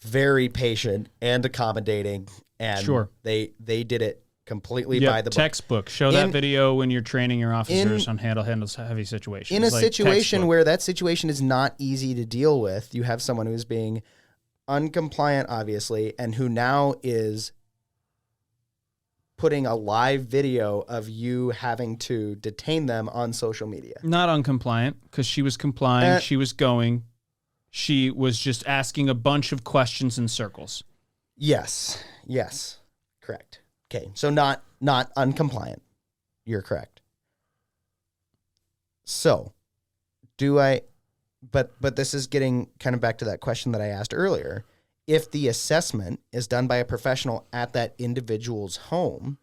F: very patient and accommodating. And
H: Sure.
F: they did it completely
H: Yep,
F: by the book.
H: textbook. Show that video when you're training your officers on handles heavy situations.
F: In a
H: Like
F: situation
H: textbook.
F: where that situation is not easy to deal with, you have someone who's being uncompliant, obviously, and who now is putting a live video of you having to detain them on social media.
H: Not uncompliant, because she was complying, she was going. She was just asking a bunch of questions in circles.
F: Yes, correct. Okay, so not uncompliant. You're correct. So, but this is getting kind of back to that question that I asked earlier. If the assessment is done by a professional at that individual's home,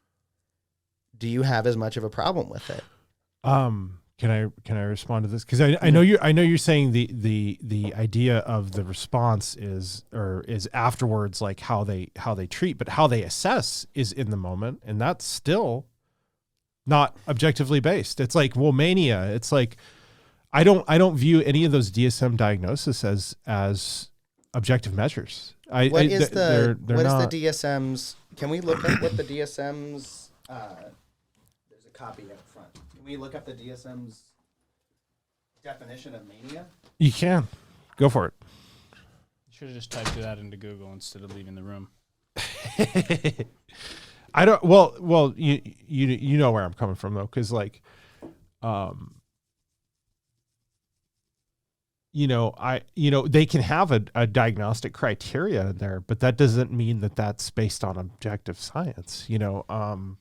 F: do you have as much of a problem with it?
G: Can I respond to this? Because I know you're saying the idea of the response is afterwards, like how they treat, but how they assess is in the moment, and that's still not objectively based. It's like mania. It's like I don't view any of those DSM diagnoses as objective measures.
F: What is the
G: not.
F: DSM's? Can we look up what the DSM's? There's a copy up front. Can we look up the DSM's definition of mania?
G: You can go for it.
H: You should have just typed that into Google instead of leaving the room.
G: I don't. Well, you know where I'm coming from though, because like, they can have a diagnostic criteria in there, but that doesn't mean that that's based on objective science. And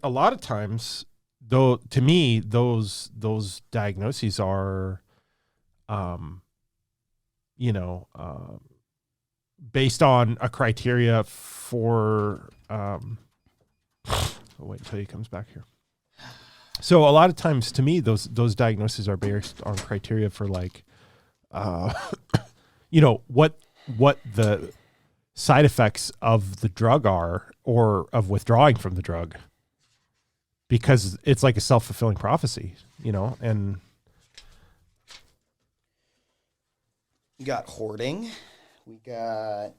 G: a lot of times, though, to me, those diagnoses are, based on a criteria for. I'll wait until he comes back here. So a lot of times, to me, those diagnoses are based on criteria for like, what the side effects of the drug are, or of withdrawing from the drug, because it's like a self-fulfilling prophecy, and
F: We got hoarding. We got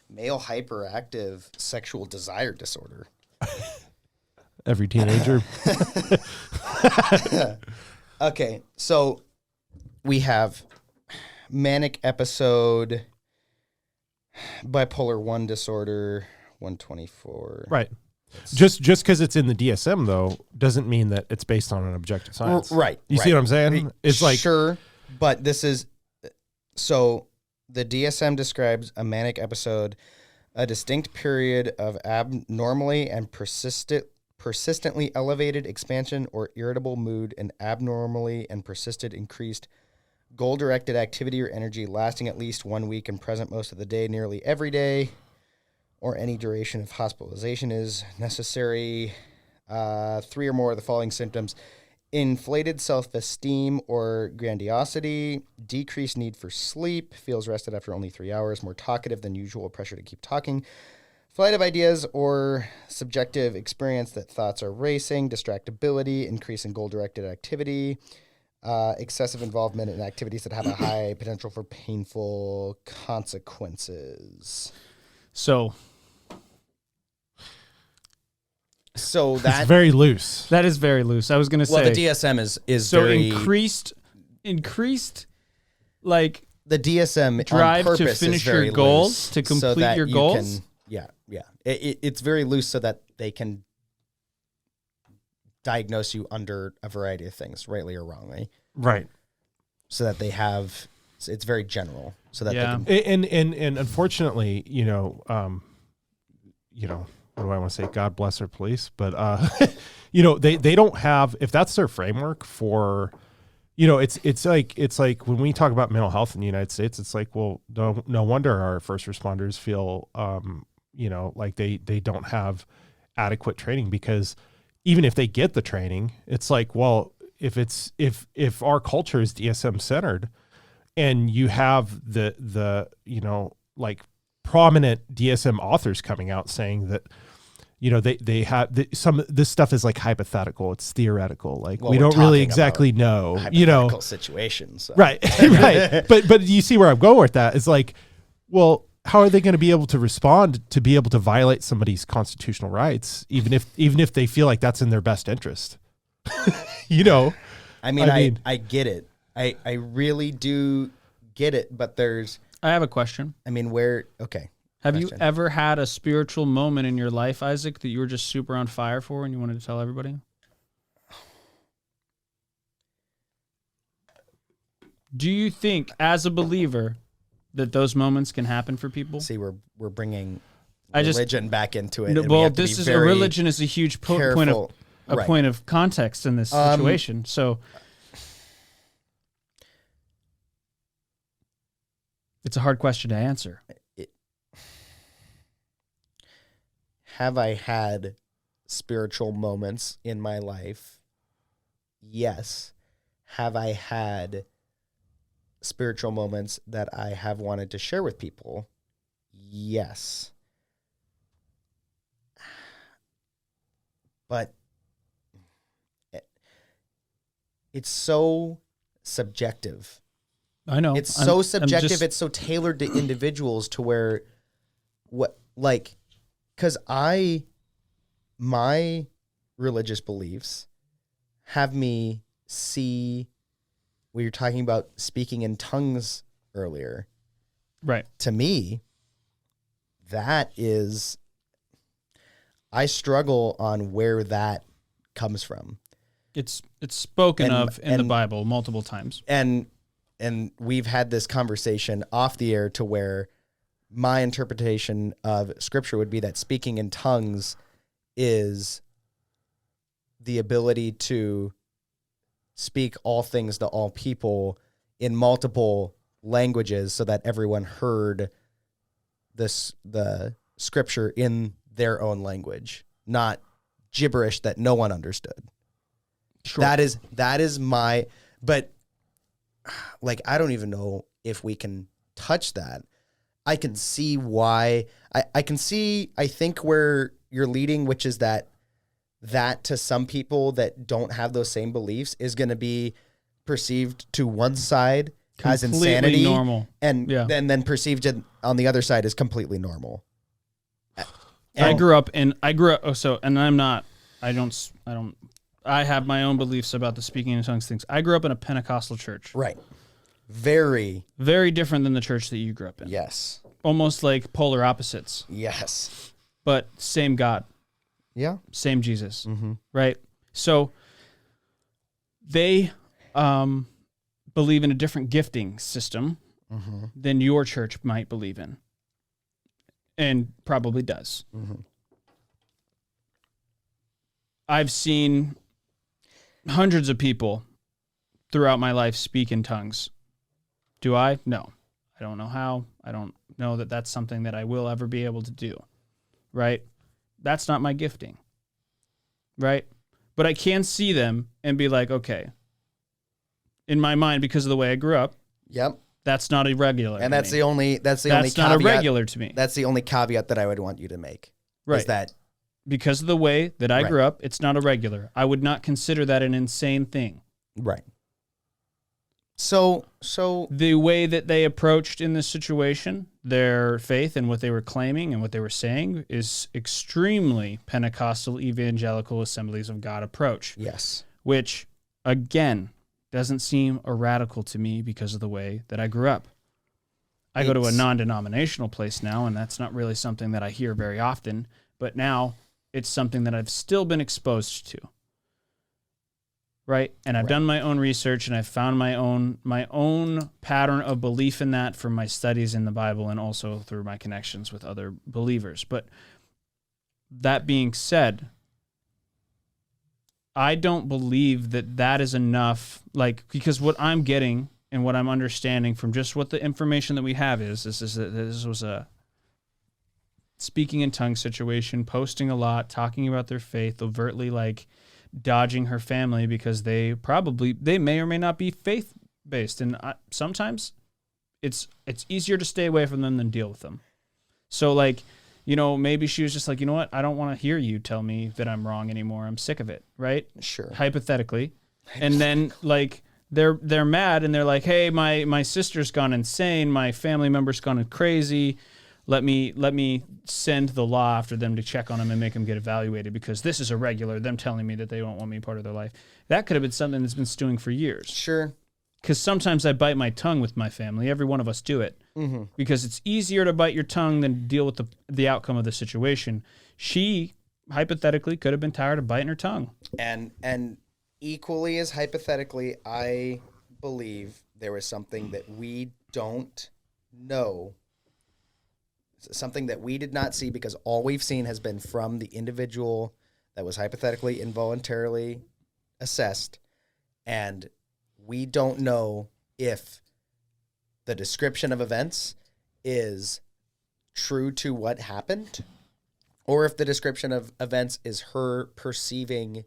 F: male hyperactive sexual desire disorder.
G: every teenager.
F: Okay, so we have manic episode, bipolar 1 disorder, 124.
G: Right. Just because it's in the DSM though doesn't mean that it's based on an objective science.
F: Right.
G: You see what I'm saying? It's like
F: sure, but this is so the DSM describes a manic episode, a distinct period of abnormally and persistently elevated expansion or irritable mood and abnormally and persistent increased Goal-directed activity or energy lasting at least 1 week and present most of the day, nearly every day, or any duration of hospitalization is necessary. 3 or more of the following symptoms: inflated self-esteem or grandiosity, decreased need for sleep, feels rested after only 3 hours, more talkative than usual, pressure to keep talking, flight of ideas or subjective experience that thoughts are racing, distractibility, increase in goal-directed activity, excessive involvement in activities that have a high potential for painful consequences.
H: So
G: It's
F: that
G: very loose.
H: that is very loose. I was going to say.
F: well, the DSM is
H: so
F: very
H: increased, like
F: the DSM
H: drive
F: on
H: to
F: purpose
H: finish
F: is very
H: your goals,
F: loose
H: to
F: so
H: complete
F: that
H: your
F: you
H: goals?
F: can- it's very loose so that they can diagnose you under a variety of things, rightly or wrongly.
G: Right.
F: So that they have, it's very general. So that
H: Yeah.
F: they can,
G: And unfortunately, what do I want to say? God bless our police, but they don't have, if that's their framework for, it's like when we talk about mental health in the United States, it's like, well, no wonder our first responders feel like they don't have adequate training, because even if they get the training, it's like, well, if our culture is DSM centered and you have the like prominent DSM authors coming out saying that, they have some, this stuff is like hypothetical. It's theoretical. Like,
F: Well,
G: we
F: we're
G: don't really
F: talking
G: exactly
F: about
G: know,
F: hypothetical situations. So.
G: Right. Right. But you see where I'm going with that. It's like, well, how are they going to be able to respond to be able to violate somebody's constitutional rights, even if they feel like that's in their best interest?
F: I mean, I get it. I really do get it, but
H: I have a question.
F: Okay.
H: Have you ever had a spiritual moment in your life, Isaac, that you were just super on fire for and you wanted to tell everybody? Do you think, as a believer, that those moments can happen for people?
F: See, we're bringing religion back into it.
H: No,
F: and we
H: well,
F: have to
H: this
F: be
H: is
F: very
H: religion is a huge point of
F: Right.
H: point of context in this situation. So it's a hard question to answer.
F: Have I had spiritual moments in my life? Yes. Have I had spiritual moments that I have wanted to share with people? Yes. But it's so subjective.
H: I know.
F: It's so subjective.
H: just-
F: It's so tailored to individuals to where because my religious beliefs have me see, we were talking about speaking in tongues earlier.
H: Right.
F: To me, that is, I struggle on where that comes from.
H: It's spoken
F: And-
H: of in the
F: and-
H: Bible multiple times.
F: And we've had this conversation off the air to where my interpretation of scripture would be that speaking in tongues is the ability to speak all things to all people in multiple languages so that everyone heard the scripture in their own language, not gibberish that no one understood.
H: Sure.
F: That is my, but like, I don't even know if we can touch that. I can see why. I can see, I think, where you're leading, which is that to some people that don't have those same beliefs is going to be perceived to one side as
H: Completely
F: insanity,
H: normal.
F: and then perceived on the other side as completely normal.
H: I grew up, and I have my own beliefs about the speaking in tongues things. I grew up in a Pentecostal church.
F: Right. Very.
H: Very different than the church that you grew up in.
F: Yes.
H: Almost like polar opposites,
F: Yes.
H: but same God,
F: Yeah.
H: same Jesus,
F: Mm-hmm.
H: right? So they believe in a different gifting system
F: Mm-hmm.
H: than your church might believe in, and probably does.
F: Mm-hmm.
H: I've seen hundreds of people throughout my life speak in tongues Do I? No. I don't know how. I don't know that that's something that I will ever be able to do, right? That's not my gifting, right? But I can see them and be like, okay, in my mind, because of the way I grew up,
F: Yep.
H: that's not irregular.
F: And that's
H: me.
F: the only
H: That's
F: caveat.
H: not irregular to me.
F: That's the only caveat that I would want you to make.
H: Right.
F: Is that
H: because of the way that I
F: Right.
H: grew up, it's not irregular. I would not consider that an insane thing.
F: right? So
H: The way that they approached in this situation, their faith and what they were claiming and what they were saying is extremely Pentecostal evangelical Assemblies of God approach,
F: yes.
H: which, again, doesn't seem a radical to me because of the way that I grew up. I go to a
F: It's-
H: non-denominational place now, and that's not really something that I hear very often, but now it's something that I've still been exposed to. Right? And I've done my own research, and I've found my own pattern of belief in that from my studies in the Bible and also through my connections with other believers. But that being said, I don't believe that that is enough, because what I'm getting and what I'm understanding from just what the information that we have is that this was a speaking in tongues situation, posting a lot, talking about their faith, overtly dodging her family because they may or may not be faith-based. And sometimes it's easier to stay away from them than deal with them. So maybe she was just like, you know what? I don't want to hear you tell me that I'm wrong anymore. I'm sick of it. Right.
F: Sure.
H: Hypothetically. And then they're mad and they're like, hey, my sister's gone insane. My family member's gone crazy. Let me send the law after them to check on them and make them get evaluated because this is irregular. Them telling me that they don't want me part of their life. That could have been something that's been stewing for years.
F: Sure.
H: Because sometimes I bite my tongue with my family. Every one of us do it. Mm-hmm. Because it's easier to bite your tongue than deal with the outcome of the situation. She, hypothetically, could have been tired of biting her tongue.
F: And equally as hypothetically, I believe there was something that we don't know, something that we did not see because all we've seen has been from the individual that was hypothetically involuntarily assessed, and we don't know if the description of events is true to what happened or if the description of events is her perceiving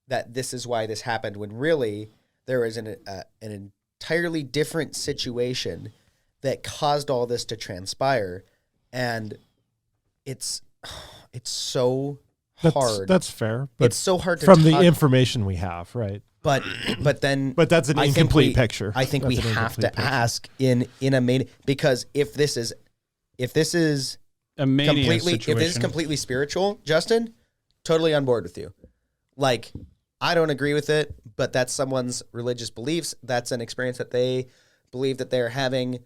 F: that this is why this happened when really there is an entirely different situation that caused all this to transpire. And it's so hard.
G: That's fair. But
F: it's so hard to
G: from the
F: talk,
G: information we have, right?
F: But
G: that's an incomplete picture.
F: I think
G: That's
F: we
G: an
F: have
G: incomplete
F: to
G: picture.
F: ask in a main, because if this is
H: A mania
F: completely
H: situation.
F: if this is completely spiritual, Justin, totally on board with you. I don't agree with it, but that's someone's religious beliefs. That's an experience that they believe that they're having,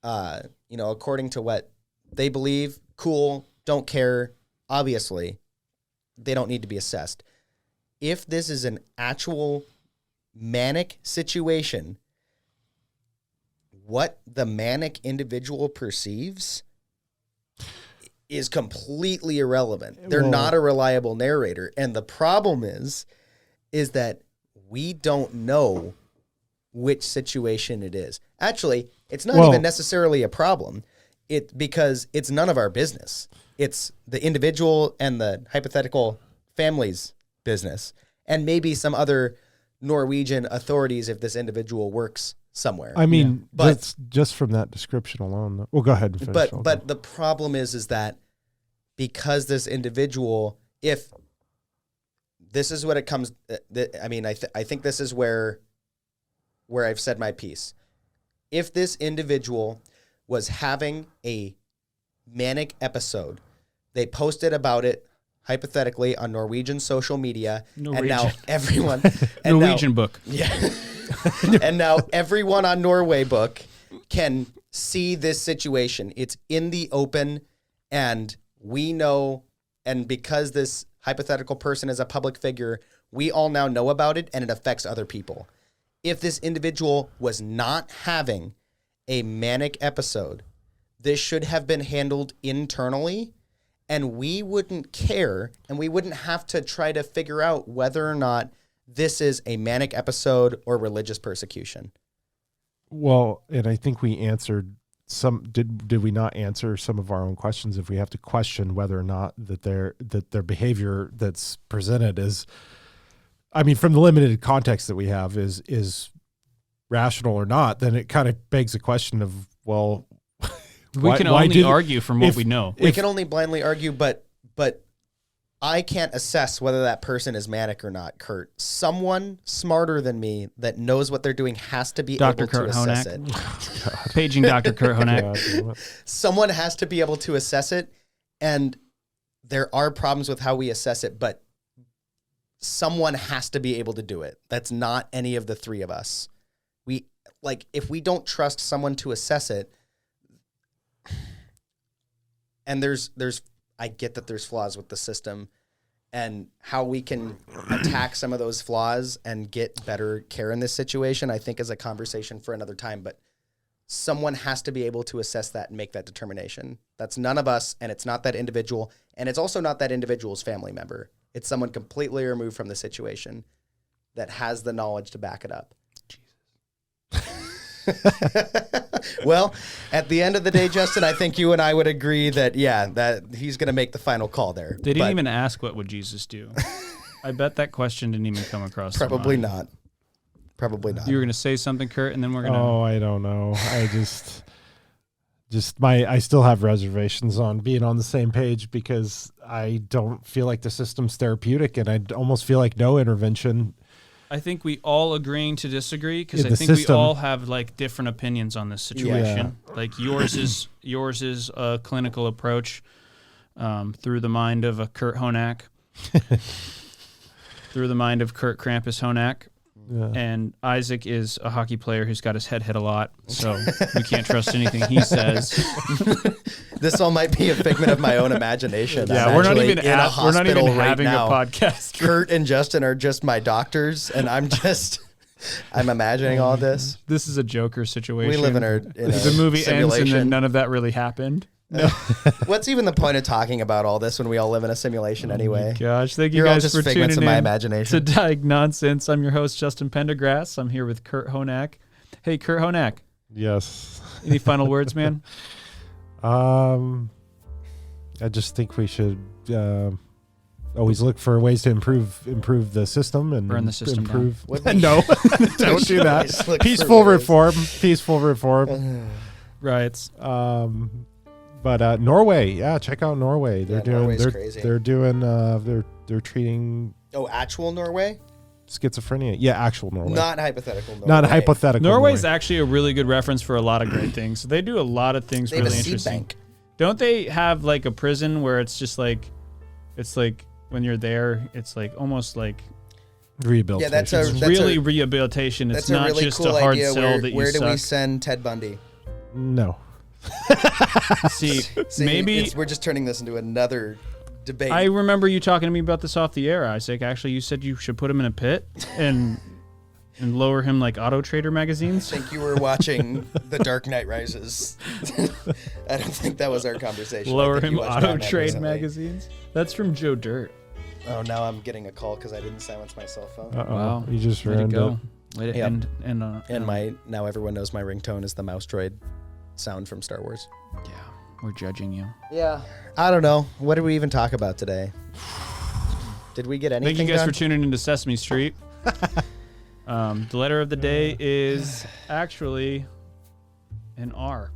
F: according to what they believe. Cool. Don't care. Obviously, they don't need to be assessed. If this is an actual manic situation, what the manic individual perceives is completely irrelevant. They're not a reliable narrator. And the problem is that we don't know which situation it is. Actually, it's not even necessarily a problem. Because it's none of our business. It's the individual and the hypothetical family's business, and maybe some other Norwegian authorities if this individual works somewhere.
G: I mean,
F: But-
G: that's just from that description alone. Well, go ahead and finish.
F: But the problem is that because this individual, if this is what it comes, I think this is where I've said my piece. If this individual was having a manic episode, they posted about it hypothetically on Norwegian social media, and now everyone
H: Norwegian book.
F: Yeah. And now everyone on Norway book can see this situation. It's in the open, and we know, and because this hypothetical person is a public figure, we all now know about it, and it affects other people. If this individual was not having a manic episode, this should have been handled internally, and we wouldn't care, and we wouldn't have to try to figure out whether or not this is a manic episode or religious persecution.
G: Well, and I think we answered some. Did we not answer some of our own questions? If we have to question whether or not that their behavior that's presented is, I mean, from the limited context that we have is rational or not, then it kind of begs the question of, well,
H: we can only argue from what we know.
F: We can only blindly argue, but I can't assess whether that person is manic or not, Kurt. Someone smarter than me that knows what they're doing has to be
H: Dr.
F: able
H: Kurt
F: to assess
H: Honak.
F: it.
H: Paging Dr. Kurt Honak.
F: Someone has to be able to assess it, and there are problems with how we assess it, but someone has to be able to do it. That's not any of the three of us. If we don't trust someone to assess it, and I get that there's flaws with the system, and how we can attack some of those flaws and get better care in this situation, I think is a conversation for another time, but someone has to be able to assess that and make that determination. That's none of us, and it's not that individual, and it's also not that individual's family member. It's someone completely removed from the situation that has the knowledge to back it up. Well, at the end of the day, Justin, I think you and I would agree that, that he's going to make the final call there.
H: They didn't even ask what would Jesus do. I bet that question didn't even come across.
F: Probably not. Probably not.
H: You were going to say something, Kurt, and then we're going to...
G: Oh, I don't know. I I still have reservations on being on the same page because I don't feel like the system's therapeutic, and I almost feel like no intervention.
H: I think we all agreeing to disagree because I think
G: system.
H: we all have like different opinions on this situation. Yeah. Like yours is a clinical approach through the mind of a Kurt Honak, through the mind of Kurt Krampus Honak. Yeah. And Isaac is a hockey player who's got his head hit a lot, so we can't trust anything he says.
F: This all might be a figment of my own imagination.
H: Yeah, we're not even having a podcast.
F: Kurt and Justin are just my doctors, and I'm imagining all this.
H: This is a Joker situation.
F: We live in
H: the movie
F: simulation.
H: Ends and then none of that really happened.
F: No. What's even the point of talking about all this when we all live in a simulation anyway?
H: Gosh, thank you
F: You're
H: guys
F: all just
H: for
F: figments
H: tuning
F: of my
H: in
F: imagination.
H: to Diagnonsense. I'm your host, Justin Pendergrass. I'm here with Kurt Honak. Hey, Kurt Honak.
G: Yes.
H: Any final words, man?
G: I just think we should always look for ways to improve the system and
H: burn the system
G: improve.
H: down.
G: No, don't do that. Peaceful reform. Peaceful reform.
H: Right.
G: But Norway, check out Norway. They're
F: crazy.
G: They're doing they're treating
F: actual Norway?
G: Schizophrenia. Yeah, actual Norway.
F: Not hypothetical Norway.
G: Not hypothetical.
H: Norway's actually a really good reference for a lot of great things. They do a lot of things really interesting.
F: Bank.
H: Don't they have like a prison where it's just like when you're there, it's like almost like
G: rehabilitation.
F: Yeah, that's
H: really rehabilitation. It's not
F: really
H: just
F: cool
H: a hard
F: idea.
H: sell that you
F: Where
H: suck.
F: do we send Ted Bundy?
G: No.
H: See, maybe
F: we're just turning this into another debate.
H: I remember you talking to me about this off the air, Isaac. Actually, you said you should put him in a pit and lower him like Auto Trader magazines.
F: I think you were watching The Dark Knight Rises. I don't think that was our conversation.
H: Lower him Auto Trade magazines. That's from Joe Dirt.
F: Oh, now I'm getting a call because I didn't silence my cell phone.
H: Wow,
G: you just
H: way to go.
F: Way to and my now everyone knows my ringtone is the mouse droid sound from Star Wars.
H: Yeah, we're judging you.
F: Yeah, I don't know. What did we even talk about today? Did we get anything?
H: Thank you guys
F: done?
H: for tuning into Sesame Street. The letter of the day is actually an R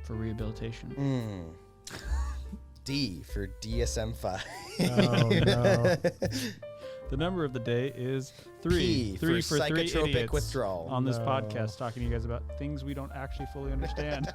H: for rehabilitation.
F: D for DSM-5.
G: Oh, no.
H: The number of the day is 3.
F: P
H: 3
F: for
H: three
F: psychotropic
H: idiots
F: withdrawal.
H: on this podcast, talking to you guys about things we don't actually fully understand.